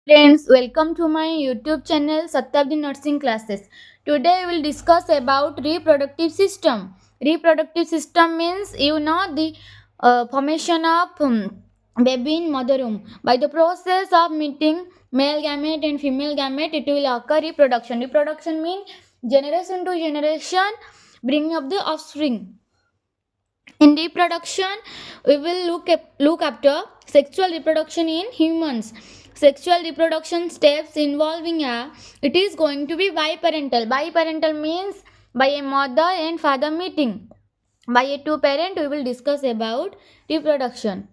Friends, welcome to my YouTube channel Satyabdi Nursing Classes. Today we will discuss about reproductive system. Reproductive system means the formation of baby in mother womb. By the process of meeting male gamete and female gamete, it will occur reproduction. Reproduction means generation to generation bringing up the offspring. In reproduction, we will look after sexual reproduction in humans. Sexual reproduction steps involving it is going to be biparental. Biparental means by a mother and father meeting. By a two parent, we will discuss about reproduction.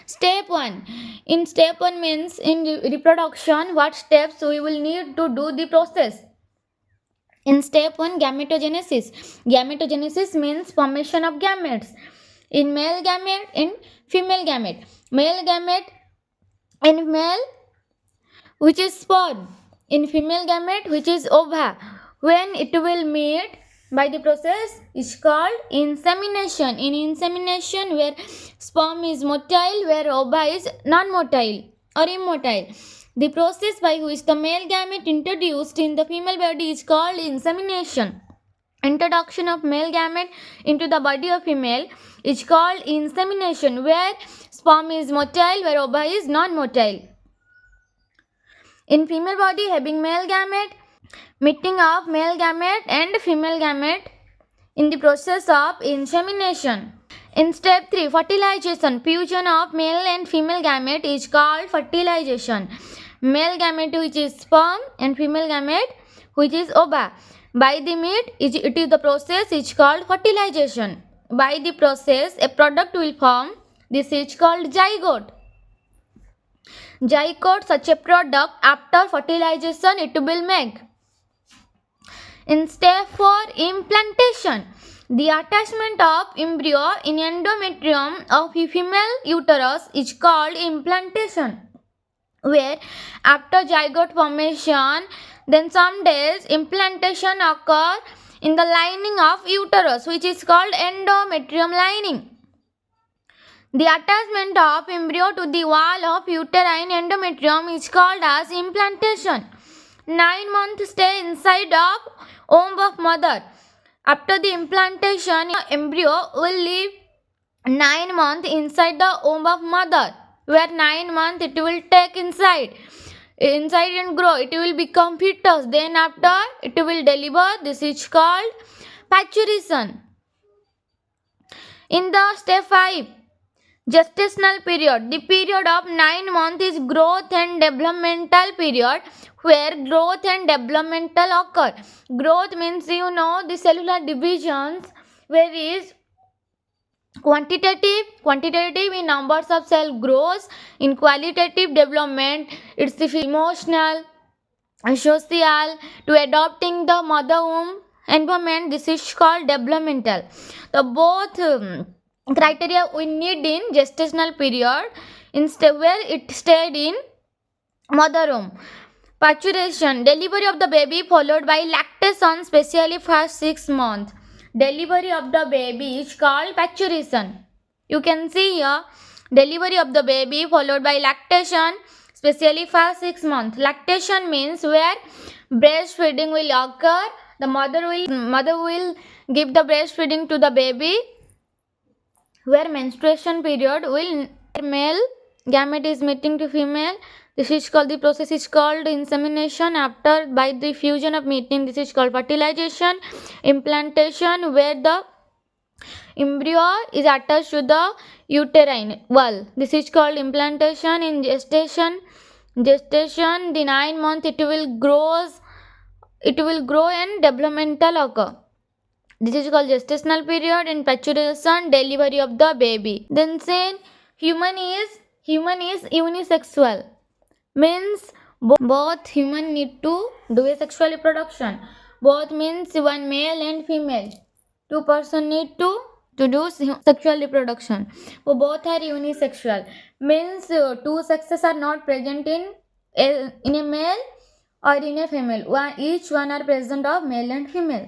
Step 1. In step 1 means in reproduction, what steps we will need to do the process. In step 1, gametogenesis. Gametogenesis means formation of gametes. In male gamete, in female gamete. Male gamete in male, which is sperm. In female gamete, which is ova. When it will meet by the process is called insemination. In insemination, where sperm is motile, where ova is non-motile or immotile. The process by which the male gamete introduced in the female body is called insemination. Introduction of male gamete into the body of female is called insemination, where sperm is motile, where ova is non-motile. In female body having male gamete, meeting of male gamete and female gamete in the process of insemination. In step 3, fertilization. Fusion of male and female gamete is called fertilization. Male gamete which is sperm and female gamete which is ova. By the meat, it is the process is called fertilization. By the process, a product will form. This is called zygote. Zygote, such a product, after fertilization, it will make. In step 4, implantation. The attachment of embryo in endometrium of a female uterus is called implantation, where after zygote formation, then some days implantation occur in the lining of uterus, which is called endometrium lining. The attachment of embryo to the wall of uterine endometrium is called as implantation. 9 months stay inside of womb of mother. After the implantation, embryo will live 9 months inside the womb of mother, where 9 months it will take inside and grow. It will become fetus. Then after it will deliver. This is called patuation. In the step 5, gestational period. The period of 9 months is growth and developmental period, where growth and developmental occur. Growth means the cellular divisions, where is quantitative in numbers of cell grows. In qualitative development, it's the emotional, social, to adopting the mother womb environment. This is called developmental. The both criteria we need in gestational period, instead where it stayed in mother womb. Patuation, delivery of the baby followed by lactation, especially first 6 months. Delivery of the baby is called patuation. You can see here, delivery of the baby followed by lactation, especially first 6 months. Lactation means where breastfeeding will occur. The mother will give the breastfeeding to the baby, where menstruation period will male gamete is meeting to female. This is called, the process is called insemination. After by the fusion of meeting, this is called fertilization. Implantation, where the embryo is attached to the uterine wall. This is called implantation. In gestation, the 9 month it will grow and developmental occur. This is called gestational period. In patuation, delivery of the baby. Then say human is unisexual, means both human need to do a sexual reproduction. Both means one male and female. Two person need to do sexual reproduction. So both are unisexual, means two sexes are not present in a male or in a female. Each one are present of male and female.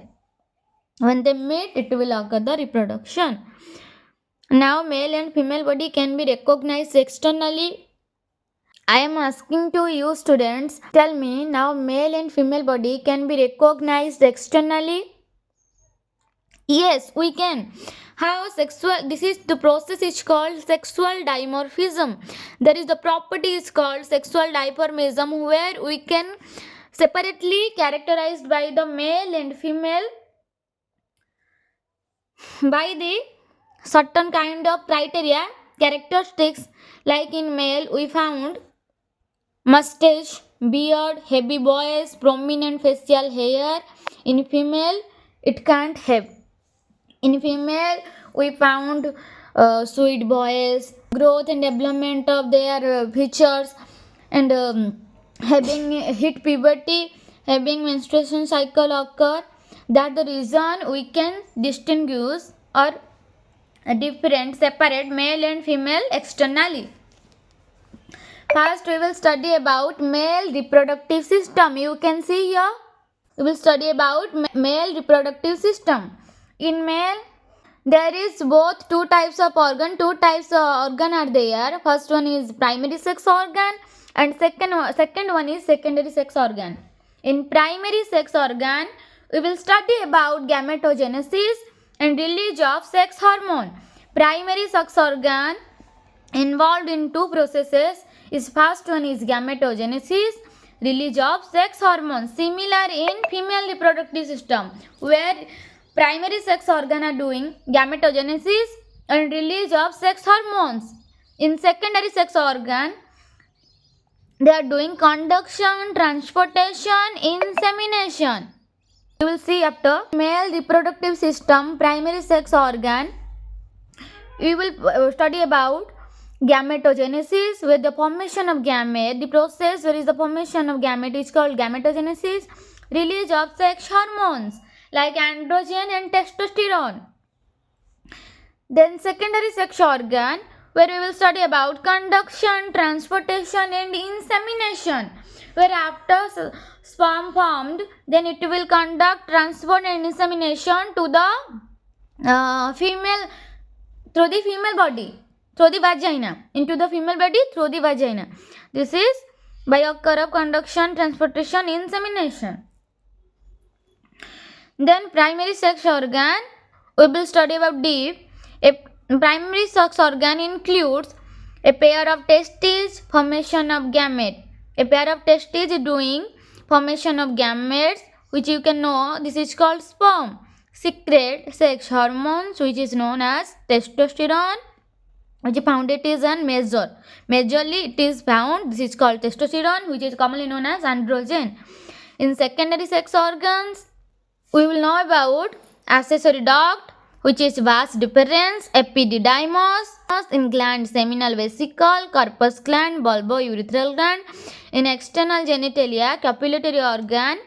When they meet, it will occur the reproduction. Now, male and female body can be recognized externally I am asking to you students, tell me now male and female body can be recognized externally? Yes, we can. How sexual, this is the process is called sexual dimorphism. There is the property is called sexual dimorphism where we can separately characterized by the male and female by the certain kind of criteria characteristics. Like in male we found mustache, beard, heavy voice, prominent facial hair. In female it can't have. In female we found sweet voice, growth and development of their features, and having hit puberty, having menstruation cycle occur. That the reason we can distinguish or different separate male and female externally. First we will study about male reproductive system. You can see here we will study about male reproductive system. In male there is both two types of organ. Two types of organ are there. First one is primary sex organ and second one is secondary sex organ. In primary sex organ we will study about gametogenesis and release of sex hormone. Primary sex organ involved in two processes is first one is gametogenesis, release of sex hormones. Similar in female reproductive system where primary sex organ are doing gametogenesis and release of sex hormones. In secondary sex organ they are doing conduction, transportation, insemination. You will see after male reproductive system primary sex organ we will study about gametogenesis with the formation of gamete. The process where is the formation of gamete is called gametogenesis. Release of sex hormones like androgen and testosterone. Then secondary sex organ where we will study about conduction, transportation and insemination, where after sperm formed then it will conduct, transport and insemination to the female through the female body, through the vagina, into the female body through the vagina. This is by occur of conduction, transportation, insemination. Then primary sex organ we will study about deep. A primary sex organ includes a pair of testes, formation of gamete. A pair of testes is doing formation of gametes, which you can know this is called sperm. Secrete sex hormones which is known as testosterone, which is found it is an majorly it is found, this is called testosterone, which is commonly known as androgen. In secondary sex organs we will know about accessory duct, which is vas deferens, epididymis. In gland seminal vesicle, corpus gland, bulbourethral gland. In external genitalia, copulatory organ,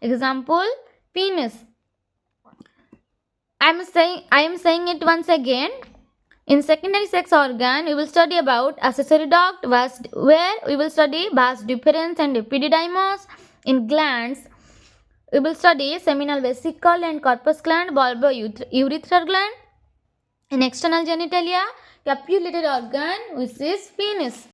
example penis. I am saying it once again. In secondary sex organ we will study about accessory duct, where we will study vas deferens and epididymis. In glands we will study seminal vesicle and corpus gland, bulbourethral gland. In external genitalia, copulatory organ which is penis.